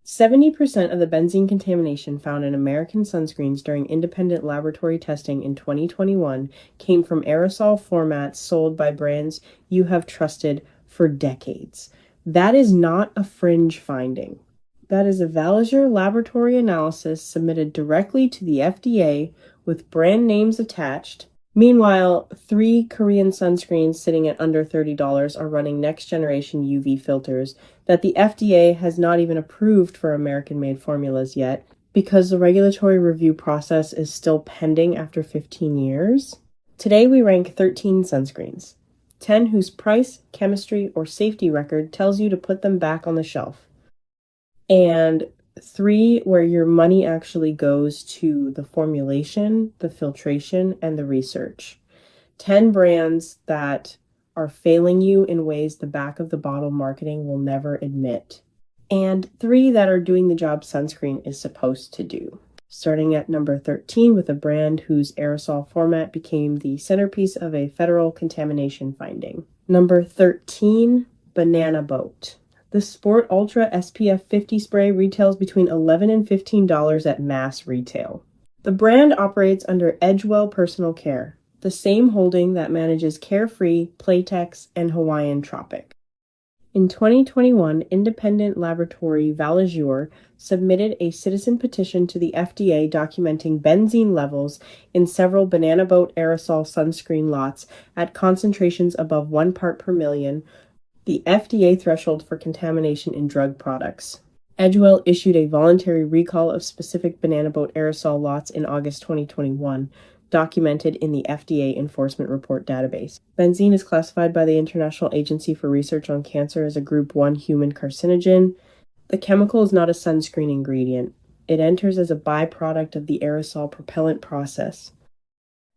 70% of the benzene contamination found in American sunscreens during independent laboratory testing in 2021 came from aerosol formats sold by brands you have trusted for decades. That is not a fringe finding. That is a Valazure laboratory analysis submitted directly to the FDA with brand names attached. Meanwhile, 3 Korean sunscreens sitting at under $30 are running next generation UV filters that the FDA has not even approved for American made formulas yet because the regulatory review process is still pending after 15 years. Today we rank 13 sunscreens, 10 whose price, chemistry, or safety record tells you to put them back on the shelf, and 3 where your money actually goes to the formulation, the filtration, and the research. 10 brands that are failing you in ways the back of the bottle marketing will never admit. And 3 that are doing the job sunscreen is supposed to do. Starting at number 13 with a brand whose aerosol format became the centerpiece of a federal contamination finding. Number 13, Banana Boat. The Sport Ultra SPF 50 spray retails between $11 and $15 at mass retail. The brand operates under Edgewell Personal Care, the same holding that manages Carefree, Playtex, and Hawaiian Tropic. In 2021, independent laboratory Valazure submitted a citizen petition to the FDA documenting benzene levels in several Banana Boat aerosol sunscreen lots at concentrations above 1 part per million, the FDA threshold for contamination in drug products. Edgewell issued a voluntary recall of specific Banana Boat aerosol lots in August 2021, documented in the FDA Enforcement Report database. Benzene is classified by the International Agency for Research on Cancer as a Group 1 human carcinogen. The chemical is not a sunscreen ingredient. It enters as a byproduct of the aerosol propellant process.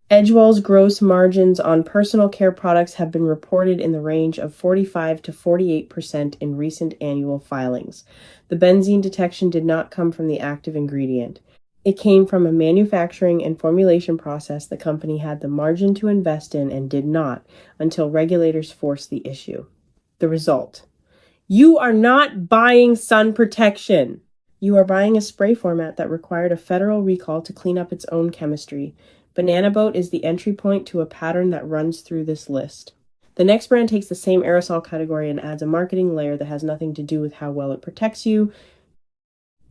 Edgewell's gross margins on personal care products have been reported in the range of 45 to 48% in recent annual filings. The benzene detection did not come from the active ingredient. It came from a manufacturing and formulation process the company had the margin to invest in and did not until regulators forced the issue. The result: you are not buying sun protection. You are buying a spray format that required a federal recall to clean up its own chemistry. Banana Boat is the entry point to a pattern that runs through this list. The next brand takes the same aerosol category and adds a marketing layer that has nothing to do with how well it protects you.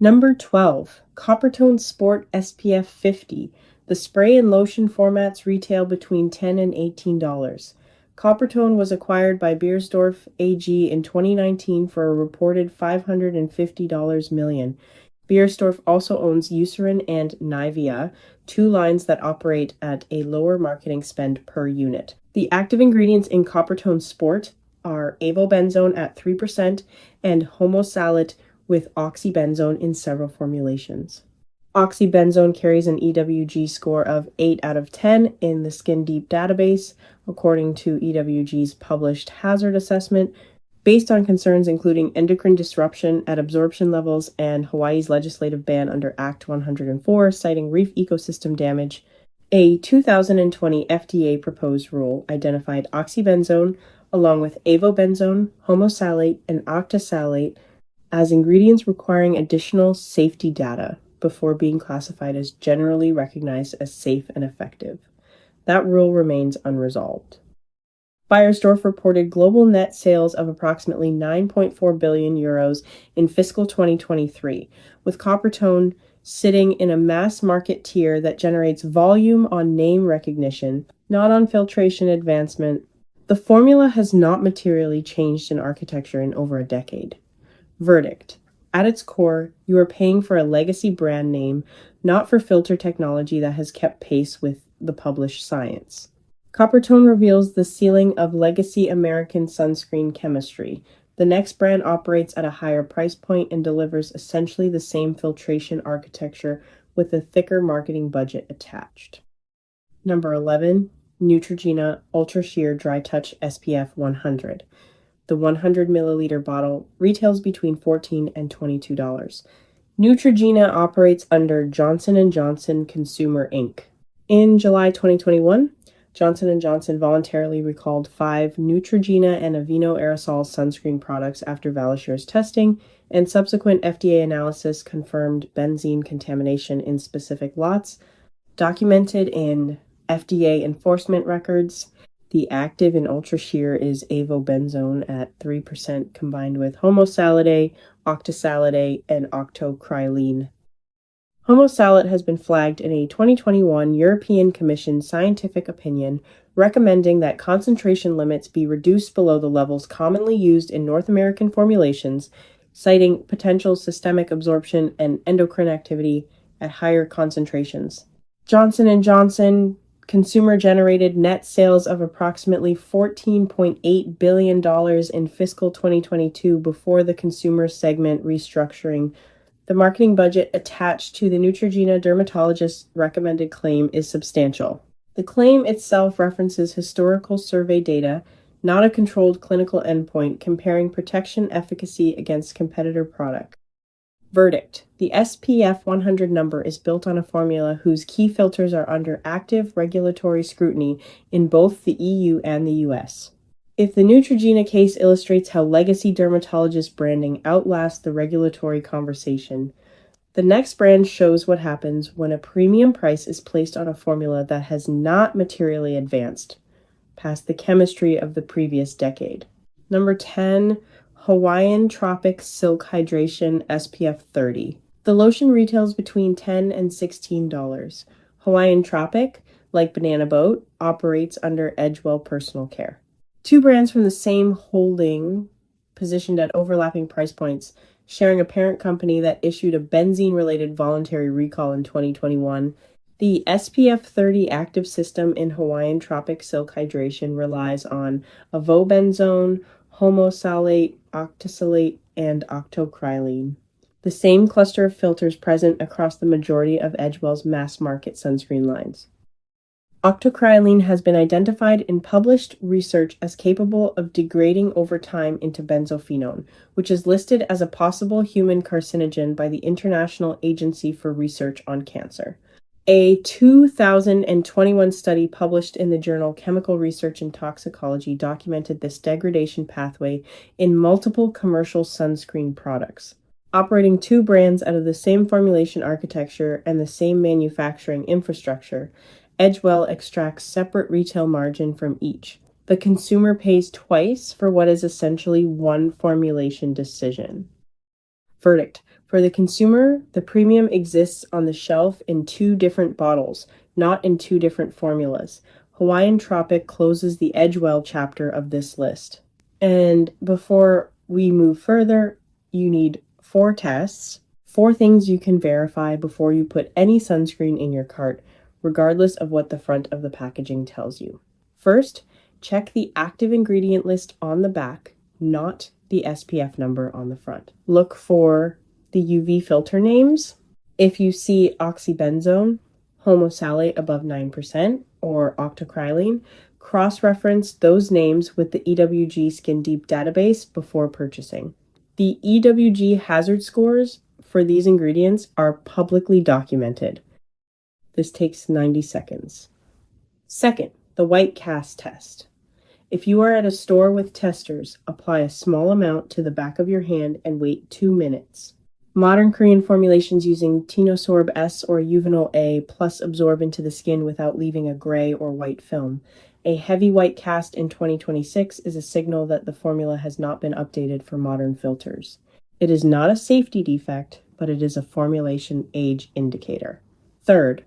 Number 12, Coppertone Sport SPF 50. The spray and lotion formats retail between $10 and $18. Coppertone was acquired by Beiersdorf AG in 2019 for a reported $550 million. Beiersdorf also owns Eucerin and Nivea, 2 lines that operate at a lower marketing spend per unit. The active ingredients in Coppertone Sport are avobenzone at 3% and homosalate with oxybenzone in several formulations. Oxybenzone carries an EWG score of 8 out of 10 in the Skin Deep database, according to EWG's published hazard assessment, based on concerns including endocrine disruption at absorption levels and Hawaii's legislative ban under Act 104, citing reef ecosystem damage. A 2020 FDA proposed rule identified oxybenzone, along with avobenzone, homosalate, and octasalate, as ingredients requiring additional safety data before being classified as generally recognized as safe and effective. That rule remains unresolved. Beiersdorf reported global net sales of approximately 9.4 billion euros in fiscal 2023, with Coppertone sitting in a mass market tier that generates volume on name recognition, not on filtration advancement. The formula has not materially changed in architecture in over a decade. Verdict: at its core, you are paying for a legacy brand name, not for filter technology that has kept pace with the published science. Coppertone reveals the ceiling of legacy American sunscreen chemistry. The next brand operates at a higher price point and delivers essentially the same filtration architecture with a thicker marketing budget attached. Number 11, Neutrogena Ultra Sheer Dry Touch SPF 100. The 100 milliliter bottle retails between $14 and $22. Neutrogena operates under Johnson & Johnson Consumer Inc. In July 2021, Johnson & Johnson voluntarily recalled 5 Neutrogena and Aveeno aerosol sunscreen products after Valishure's testing, and subsequent FDA analysis confirmed benzene contamination in specific lots, documented in FDA enforcement records. The active in ultra sheer is avobenzone at 3% combined with homosalate, octosalate, and octocrylene. Homosalate has been flagged in a 2021 European Commission scientific opinion recommending that concentration limits be reduced below the levels commonly used in North American formulations, citing potential systemic absorption and endocrine activity at higher concentrations. Johnson & Johnson consumer-generated net sales of approximately $14.8 billion in fiscal 2022 before the consumer segment restructuring. The marketing budget attached to the Neutrogena dermatologist's recommended claim is substantial. The claim itself references historical survey data, not a controlled clinical endpoint comparing protection efficacy against competitor products. Verdict: the SPF 100 number is built on a formula whose key filters are under active regulatory scrutiny in both the EU and the US. If the Neutrogena case illustrates how legacy dermatologist branding outlasts the regulatory conversation, the next brand shows what happens when a premium price is placed on a formula that has not materially advanced past the chemistry of the previous decade. Number 10, Hawaiian Tropic Silk Hydration SPF 30. The lotion retails between $10 and $16. Hawaiian Tropic, like Banana Boat, operates under Edgewell Personal Care. Two brands from the same holding, positioned at overlapping price points, sharing a parent company that issued a benzene-related voluntary recall in 2021. The SPF 30 active system in Hawaiian Tropic Silk Hydration relies on avobenzone, homosalate, octosalate, and octocrylene, the same cluster of filters present across the majority of Edgewell's mass-market sunscreen lines. Octocrylene has been identified in published research as capable of degrading over time into benzophenone, which is listed as a possible human carcinogen by the International Agency for Research on Cancer. A 2021 study published in the journal Chemical Research and Toxicology documented this degradation pathway in multiple commercial sunscreen products. Operating two brands out of the same formulation architecture and the same manufacturing infrastructure, Edgewell extracts separate retail margin from each. The consumer pays twice for what is essentially one formulation decision. Verdict: for the consumer, the premium exists on the shelf in two different bottles, not in two different formulas. Hawaiian Tropic closes the Edgewell chapter of this list. And before we move further, you need 4 tests, 4 things you can verify before you put any sunscreen in your cart, regardless of what the front of the packaging tells you. First, check the active ingredient list on the back, not the SPF number on the front. Look for the UV filter names. If you see oxybenzone, homosalate above 9%, or octocrylene, cross-reference those names with the EWG Skin Deep database before purchasing. The EWG hazard scores for these ingredients are publicly documented. This takes 90 seconds. Second, the white cast test. If you are at a store with testers, apply a small amount to the back of your hand and wait 2 minutes. Modern Korean formulations using Tinosorb S or Uvinol A plus absorb into the skin without leaving a gray or white film. A heavy white cast in 2026 is a signal that the formula has not been updated for modern filters. It is not a safety defect, but it is a formulation age indicator. Third,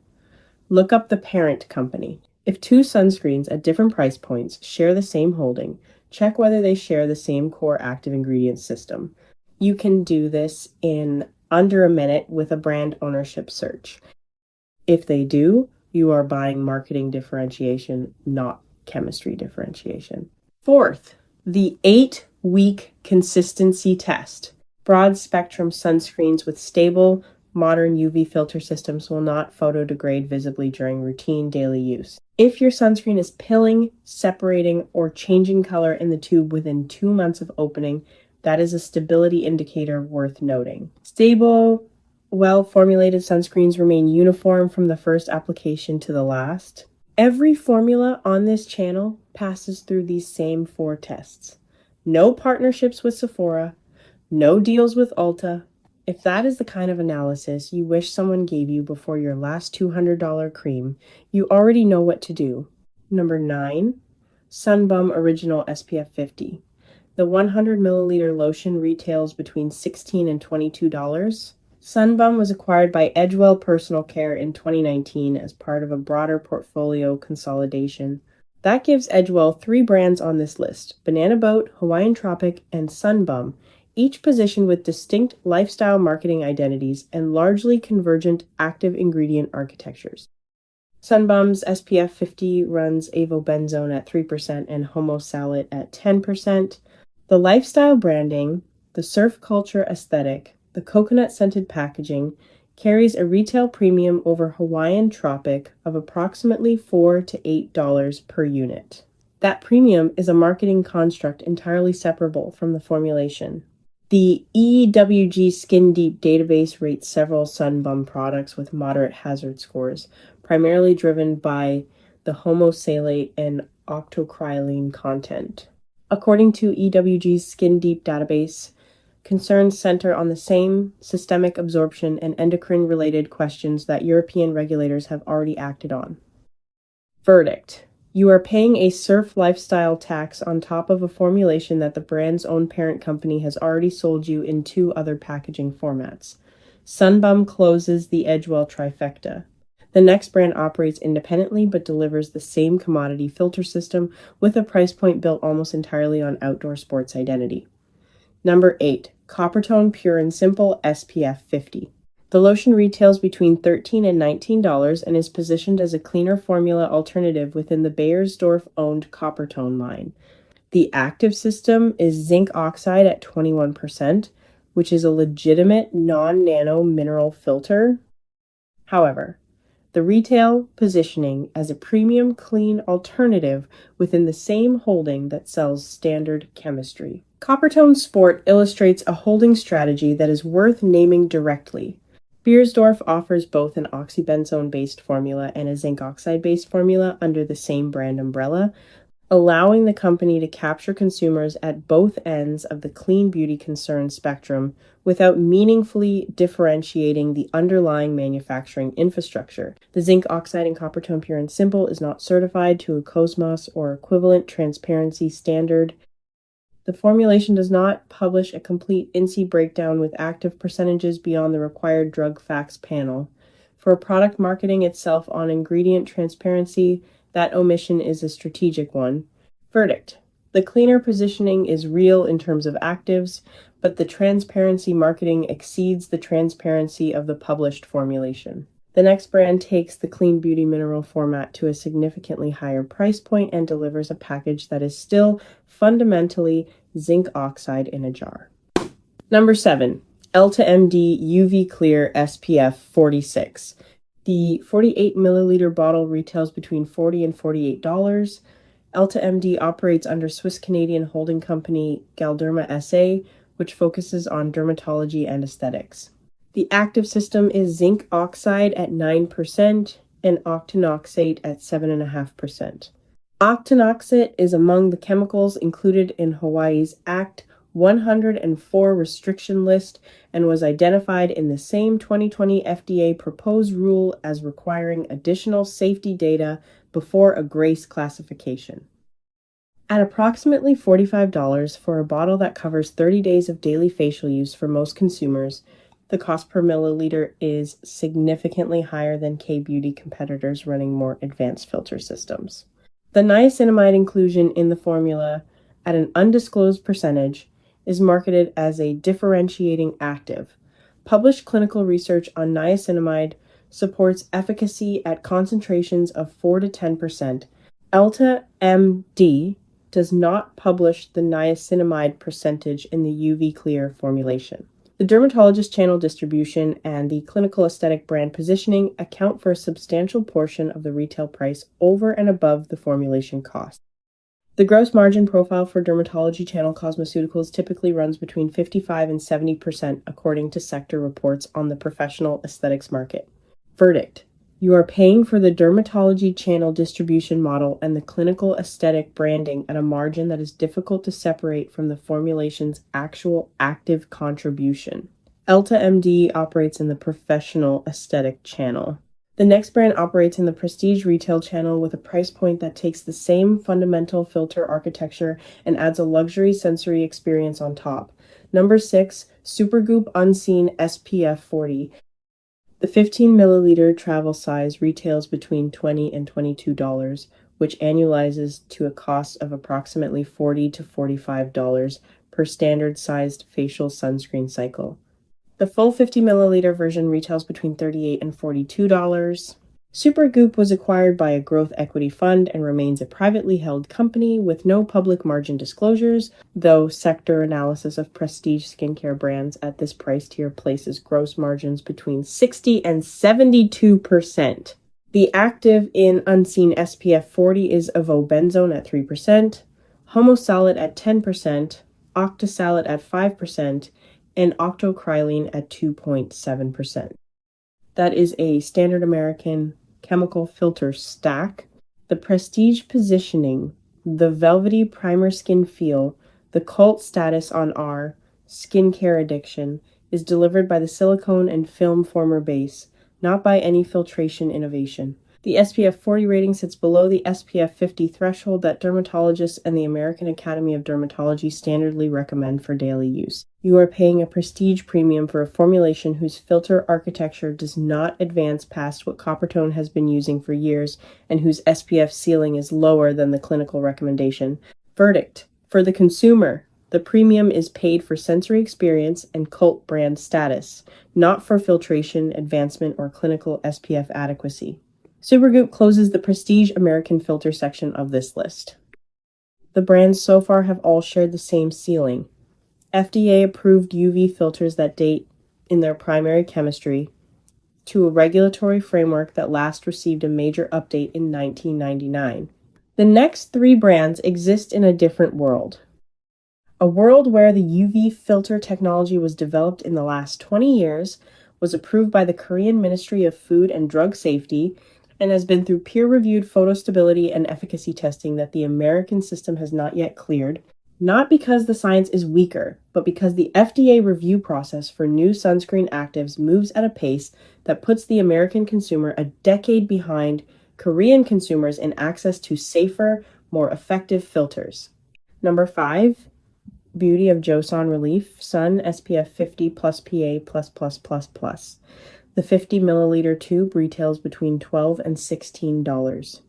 look up the parent company. If two sunscreens at different price points share the same holding, check whether they share the same core active ingredient system. You can do this in under a minute with a brand ownership search. If they do, you are buying marketing differentiation, not chemistry differentiation. Fourth, the 8-week consistency test. Broad spectrum sunscreens with stable, modern UV filter systems will not photodegrade visibly during routine daily use. If your sunscreen is pilling, separating, or changing color in the tube within 2 months of opening, that is a stability indicator worth noting. Stable, well-formulated sunscreens remain uniform from the first application to the last. Every formula on this channel passes through these same 4 tests. No partnerships with Sephora, no deals with Ulta. If that is the kind of analysis you wish someone gave you before your last $200 cream, you already know what to do. Number 9, Sunbum Original SPF 50. The 100 milliliter lotion retails between $16 and $22. Sunbum was acquired by Edgewell Personal Care in 2019 as part of a broader portfolio consolidation. That gives Edgewell 3 brands on this list: Banana Boat, Hawaiian Tropic, and Sunbum, each positioned with distinct lifestyle marketing identities and largely convergent active ingredient architectures. Sunbum's SPF 50 runs avobenzone at 3% and homosalate at 10%. The lifestyle branding, the surf culture aesthetic, the coconut-scented packaging carries a retail premium over Hawaiian Tropic of approximately $4 to $8 per unit. That premium is a marketing construct entirely separable from the formulation. The EWG Skin Deep database rates several Sunbum products with moderate hazard scores, primarily driven by the homosalate and octocrylene content. According to EWG's Skin Deep database, concerns center on the same systemic absorption and endocrine-related questions that European regulators have already acted on. Verdict: you are paying a surf lifestyle tax on top of a formulation that the brand's own parent company has already sold you in 2 other packaging formats. Sunbum closes the Edgewell trifecta. The next brand operates independently but delivers the same commodity filter system with a price point built almost entirely on outdoor sports identity. Number 8, Coppertone Pure and Simple SPF 50. The lotion retails between $13 and $19 and is positioned as a cleaner formula alternative within the Beiersdorf-owned Coppertone line. The active system is zinc oxide at 21%, which is a legitimate non-nano mineral filter. However, the retail positioning as a premium clean alternative within the same holding that sells standard chemistry. Coppertone Sport illustrates a holding strategy that is worth naming directly. Beiersdorf offers both an oxybenzone-based formula and a zinc oxide-based formula under the same brand umbrella, allowing the company to capture consumers at both ends of the clean beauty concern spectrum without meaningfully differentiating the underlying manufacturing infrastructure. The zinc oxide in Coppertone Pure and Simple is not certified to a COSMOS or equivalent transparency standard. The formulation does not publish a complete INSI breakdown with active percentages beyond the required drug facts panel. For product marketing itself on ingredient transparency, that omission is a strategic one. Verdict: the cleaner positioning is real in terms of actives, but the transparency marketing exceeds the transparency of the published formulation. The next brand takes the clean beauty mineral format to a significantly higher price point and delivers a package that is still fundamentally zinc oxide in a jar. Number 7, Elta MD UV Clear SPF 46. The 48 milliliter bottle retails between $40 and $48. Elta MD operates under Swiss-Canadian holding company Galderma SA, which focuses on dermatology and aesthetics. The active system is zinc oxide at 9% and octinoxate at 7.5%. Octinoxate is among the chemicals included in Hawaii's Act 104 restriction list and was identified in the same 2020 FDA proposed rule as requiring additional safety data before a GRACE classification. At approximately $45 for a bottle that covers 30 days of daily facial use for most consumers, the cost per milliliter is significantly higher than K-beauty competitors running more advanced filter systems. The niacinamide inclusion in the formula at an undisclosed percentage is marketed as a differentiating active. Published clinical research on niacinamide supports efficacy at concentrations of 4 to 10%. Elta MD does not publish the niacinamide percentage in the UV Clear formulation. The dermatologist channel distribution and the clinical aesthetic brand positioning account for a substantial portion of the retail price over and above the formulation cost. The gross margin profile for dermatology channel cosmeceuticals typically runs between 55 and 70% according to sector reports on the professional aesthetics market. Verdict: You are paying for the dermatology channel distribution model and the clinical aesthetic branding at a margin that is difficult to separate from the formulation's actual active contribution. Elta MD operates in the professional aesthetic channel. The next brand operates in the prestige retail channel with a price point that takes the same fundamental filter architecture and adds a luxury sensory experience on top. Number 6, Supergoop Unseen SPF 40. The 15 milliliter travel size retails between $20 and $22, which annualizes to a cost of approximately $40 to $45 per standard sized facial sunscreen cycle. The full 50 milliliter version retails between $38 and $42. Supergoop was acquired by a growth equity fund and remains a privately held company with no public margin disclosures, though sector analysis of prestige skincare brands at this price tier places gross margins between 60 and 72%. The active in Unseen SPF 40 is avobenzone at 3%, homosalate at 10%, octosalate at 5%, and octocrylene at 2.7%. That is a standard American chemical filter stack. The prestige positioning, the velvety primer skin feel, the cult status on our skincare addiction is delivered by the silicone and film former base, not by any filtration innovation. The SPF 40 rating sits below the SPF 50 threshold that dermatologists and the American Academy of Dermatology standardly recommend for daily use. You are paying a prestige premium for a formulation whose filter architecture does not advance past what Coppertone has been using for years and whose SPF ceiling is lower than the clinical recommendation. Verdict: for the consumer, the premium is paid for sensory experience and cult brand status, not for filtration, advancement, or clinical SPF adequacy. Supergoop closes the prestige American filter section of this list. The brands so far have all shared the same ceiling. FDA-approved UV filters that date in their primary chemistry to a regulatory framework that last received a major update in 1999. The next 3 brands exist in a different world. A world where the UV filter technology was developed in the last 20 years, was approved by the Korean Ministry of Food and Drug Safety, and has been through peer-reviewed photostability and efficacy testing that the American system has not yet cleared, not because the science is weaker, but because the FDA review process for new sunscreen actives moves at a pace that puts the American consumer a decade behind Korean consumers in access to safer, more effective filters. Number 5, Beauty of Joseon Relief Sun SPF 50 plus PA plus plus plus plus. The 50 milliliter tube retails between $12 and $16.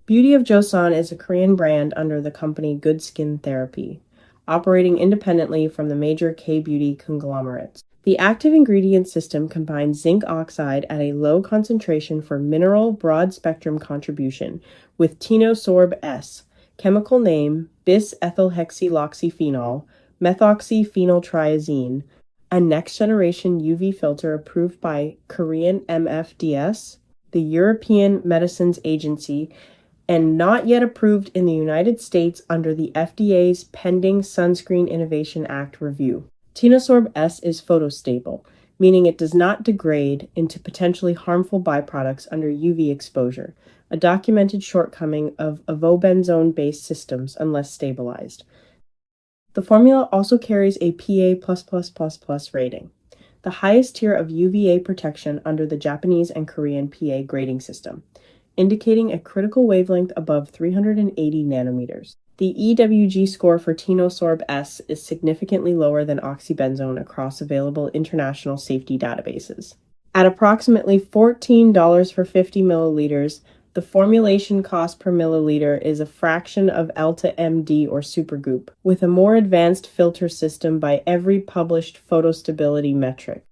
Beauty of Joseon is a Korean brand under the company Good Skin Therapy, operating independently from the major K-beauty conglomerates. The active ingredient system combines zinc oxide at a low concentration for mineral broad-spectrum contribution with Tinosorb S, chemical name bis-ethylhexyloxyphenol, methoxyphenyltriazine, a next-generation UV filter approved by Korean MFDS, the European Medicines Agency, and not yet approved in the United States under the FDA's pending Sunscreen Innovation Act review. Tinosorb S is photostable, meaning it does not degrade into potentially harmful byproducts under UV exposure, a documented shortcoming of avobenzone-based systems unless stabilized. The formula also carries a PA++++ rating, the highest tier of UVA protection under the Japanese and Korean PA grading system, indicating a critical wavelength above 380 nanometers. The EWG score for Tinosorb S is significantly lower than oxybenzone across available international safety databases. At approximately $14 for 50 milliliters, the formulation cost per milliliter is a fraction of Elta MD or Supergoop, with a more advanced filter system by every published photostability metric.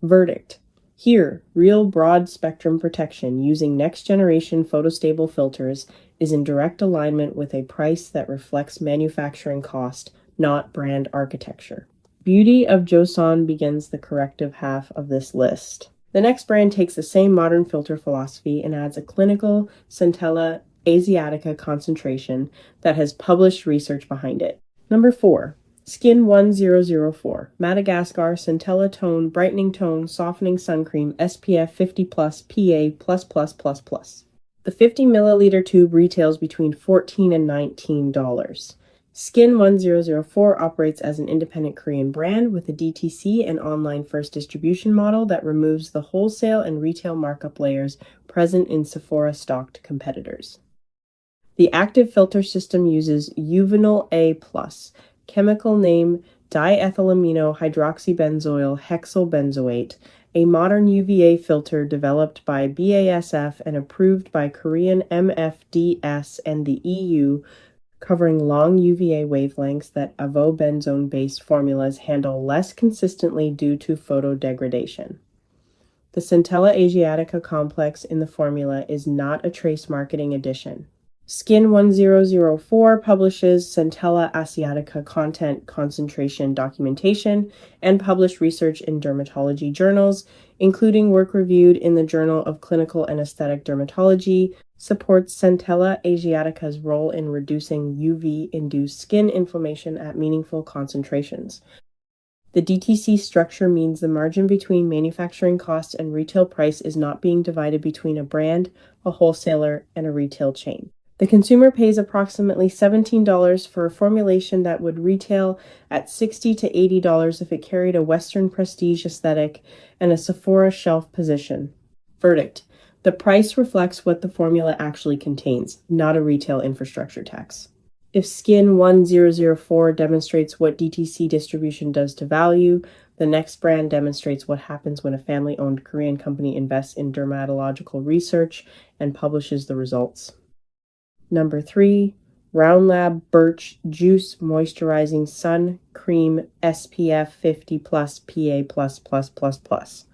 Verdict: here, real broad-spectrum protection using next-generation photostable filters is in direct alignment with a price that reflects manufacturing cost, not brand architecture. Beauty of Joseon begins the corrective half of this list. The next brand takes the same modern filter philosophy and adds a clinical Centella Asiatica concentration that has published research behind it. Number 4, Skin 1004, Madagascar Centella Tone Brightening Tone Softening Sun Cream SPF 50 plus PA plus plus plus plus. The 50 milliliter tube retails between $14 and $19. Skin 1004 operates as an independent Korean brand with a DTC and online first distribution model that removes the wholesale and retail markup layers present in Sephora stocked competitors. The active filter system uses Uvinol A+, chemical name diethylamino hydroxybenzoyl hexylbenzoate, a modern UVA filter developed by BASF and approved by Korean MFDS and the EU, covering long UVA wavelengths that avobenzone-based formulas handle less consistently due to photodegradation. The Centella asiatica complex in the formula is not a trace marketing addition. Skin 1004 publishes Centella asiatica content concentration documentation and published research in dermatology journals, including work reviewed in the Journal of Clinical and Aesthetic Dermatology, supports Centella asiatica's role in reducing UV-induced skin inflammation at meaningful concentrations. The DTC structure means the margin between manufacturing cost and retail price is not being divided between a brand, a wholesaler, and a retail chain. The consumer pays approximately $17 for a formulation that would retail at $60 to $80 if it carried a Western prestige aesthetic and a Sephora shelf position. Verdict: the price reflects what the formula actually contains, not a retail infrastructure tax. If Skin 1004 demonstrates what DTC distribution does to value, the next brand demonstrates what happens when a family-owned Korean company invests in dermatological research and publishes the results. Number 3, Round Lab Birch Juice Moisturizing Sun Cream SPF 50 plus PA plus plus plus plus.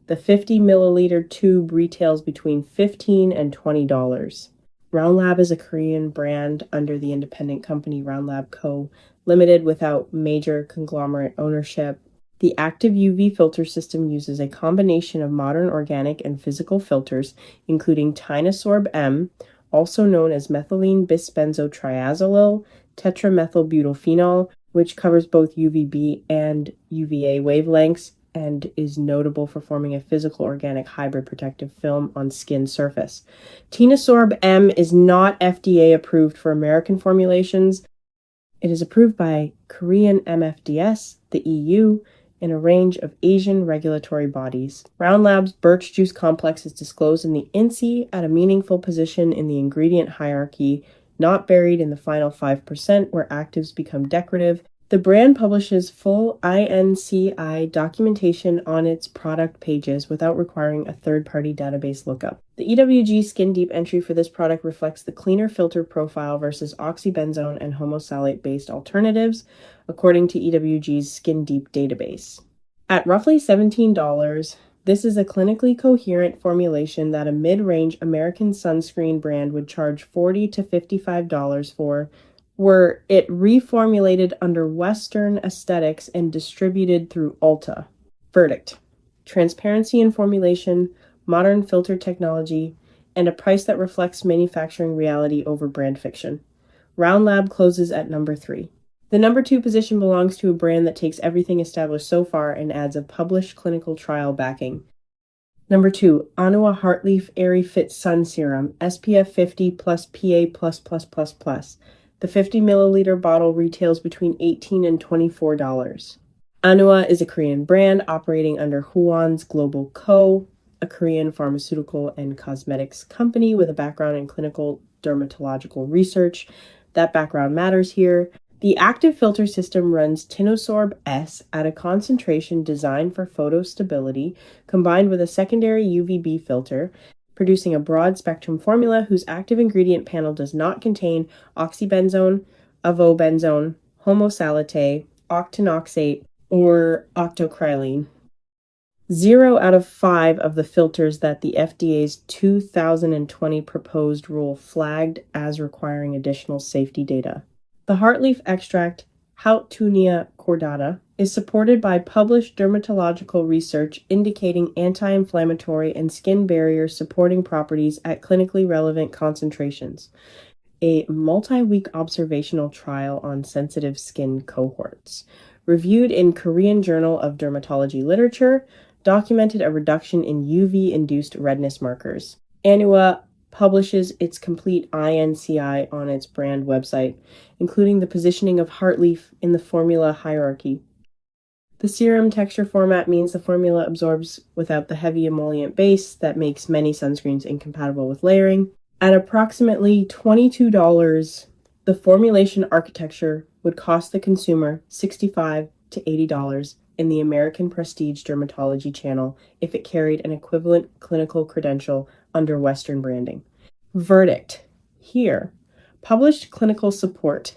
The 50 milliliter tube retails between $15 and $20. Round Lab is a Korean brand under the independent company Round Lab Co., Limited without major conglomerate ownership. The active UV filter system uses a combination of modern organic and physical filters, including Tinosorb M, also known as methylene bisbenzotriazolyl tetramethylbutylphenol, which covers both UVB and UVA wavelengths and is notable for forming a physical organic hybrid protective film on skin surface. Tinosorb M is not FDA approved for American formulations. It is approved by Korean MFDS, the EU, and a range of Asian regulatory bodies. Round Lab's birch juice complex is disclosed in the INSI at a meaningful position in the ingredient hierarchy, not buried in the final 5% where actives become decorative. The brand publishes full INCI documentation on its product pages without requiring a third-party database lookup. The EWG Skin Deep entry for this product reflects the cleaner filter profile versus oxybenzone and homosalate-based alternatives, according to EWG's Skin Deep database. At roughly $17, this is a clinically coherent formulation that a mid-range American sunscreen brand would charge $40 to $55 for, were it reformulated under Western aesthetics and distributed through Ulta. Verdict: transparency in formulation, modern filter technology, and a price that reflects manufacturing reality over brand fiction. Round Lab closes at number 3. The number 2 position belongs to a brand that takes everything established so far and adds a published clinical trial backing. Number 2, Anua Heartleaf Airy Fit Sun Serum, SPF 50 plus PA plus plus plus plus. The 50 milliliter bottle retails between $18 and $24. Anua is a Korean brand operating under Huon's Global Co., a Korean pharmaceutical and cosmetics company with a background in clinical dermatological research. That background matters here. The active filter system runs Tinosorb S at a concentration designed for photostability, combined with a secondary UVB filter, producing a broad-spectrum formula whose active ingredient panel does not contain oxybenzone, avobenzone, homosalate, octinoxate, or octocrylene. 0 out of 5 of the filters that the FDA's 2020 proposed rule flagged as requiring additional safety data. The heartleaf extract, Houtunia cordata, is supported by published dermatological research indicating anti-inflammatory and skin barrier supporting properties at clinically relevant concentrations. a multi-week observational trial on sensitive skin cohorts. Reviewed in Korean Journal of Dermatology Literature, documented a reduction in UV-induced redness markers. Anua publishes its complete INCI on its brand website, including the positioning of Heartleaf in the formula hierarchy. The serum texture format means the formula absorbs without the heavy emollient base that makes many sunscreens incompatible with layering. At approximately $22, the formulation architecture would cost the consumer $65 to $80 in the American Prestige Dermatology channel if it carried an equivalent clinical credential under Western branding. Verdict. Here, published clinical support.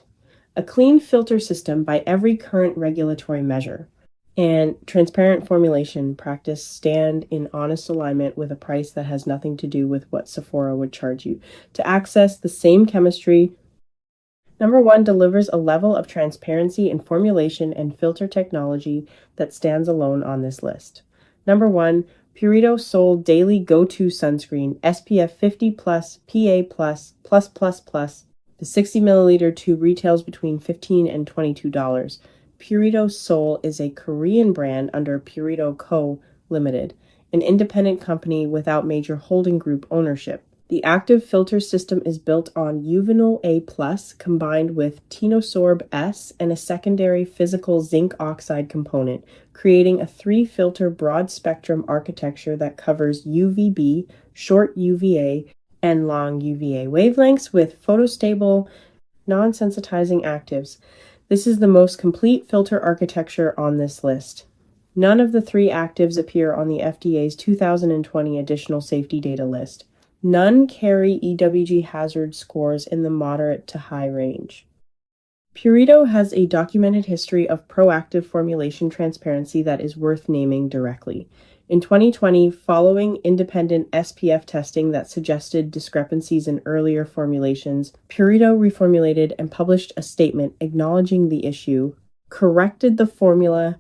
A clean filter system by every current regulatory measure and transparent formulation practice stand in honest alignment with a price that has nothing to do with what Sephora would charge you. To access the same chemistry, number one delivers a level of transparency in formulation and filter technology that stands alone on this list. Number one, Purito Sol Daily Go-To Sunscreen, SPF 50+, PA+++++. The 60 milliliter tube retails between $15 and $22. Purito Sol is a Korean brand under Purito Co. Limited, an independent company without major holding group ownership. The active filter system is built on Uvinol A+ combined with Tinosorb S and a secondary physical zinc oxide component, creating a 3-filter broad-spectrum architecture that covers UVB, short UVA, and long UVA wavelengths with photostable, non-sensitizing actives. This is the most complete filter architecture on this list. None of the 3 actives appear on the FDA's 2020 additional safety data list. None carry EWG hazard scores in the moderate to high range. Purito has a documented history of proactive formulation transparency that is worth naming directly. In 2020, following independent SPF testing that suggested discrepancies in earlier formulations, Purito reformulated and published a statement acknowledging the issue, corrected the formula,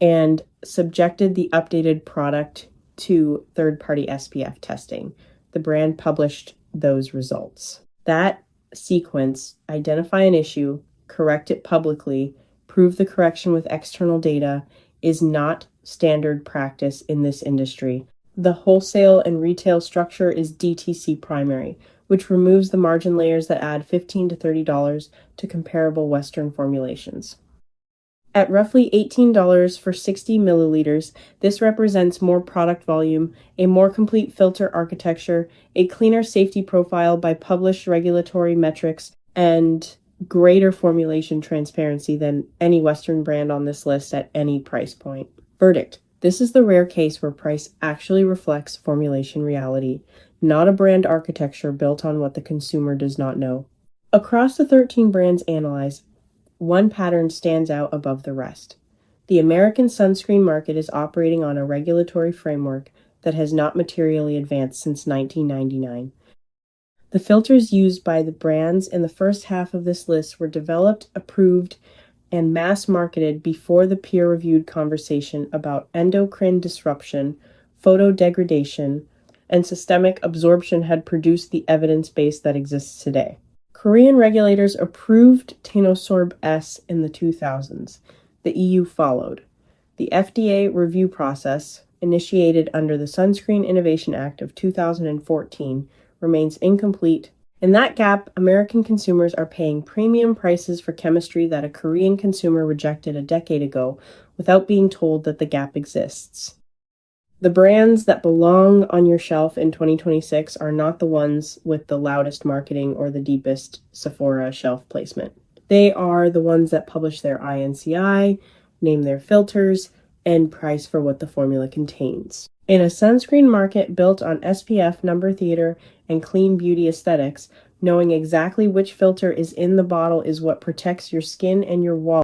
and subjected the updated product to third-party SPF testing. The brand published those results. That sequence, identify an issue, correct it publicly, prove the correction with external data, is not standard practice in this industry. The wholesale and retail structure is DTC primary, which removes the margin layers that add $15 to $30 to comparable Western formulations. At roughly $18 for 60 milliliters, this represents more product volume, a more complete filter architecture, a cleaner safety profile by published regulatory metrics, and greater formulation transparency than any Western brand on this list at any price point. Verdict. This is the rare case where price actually reflects formulation reality, not a brand architecture built on what the consumer does not know. Across the 13 brands analyzed, one pattern stands out above the rest. The American sunscreen market is operating on a regulatory framework that has not materially advanced since 1999. The filters used by the brands in the first half of this list were developed, approved, and mass-marketed before the peer-reviewed conversation about endocrine disruption, photodegradation, and systemic absorption had produced the evidence base that exists today. Korean regulators approved Tinosorb S in the 2000s. The EU followed. The FDA review process, initiated under the Sunscreen Innovation Act of 2014, remains incomplete. In that gap, American consumers are paying premium prices for chemistry that a Korean consumer rejected a decade ago without being told that the gap exists. The brands that belong on your shelf in 2026 are not the ones with the loudest marketing or the deepest Sephora shelf placement. They are the ones that publish their INCI, name their filters, and price for what the formula contains. In a sunscreen market built on SPF, number theater, and clean beauty aesthetics, knowing exactly which filter is in the bottle is what protects your skin and your wallet.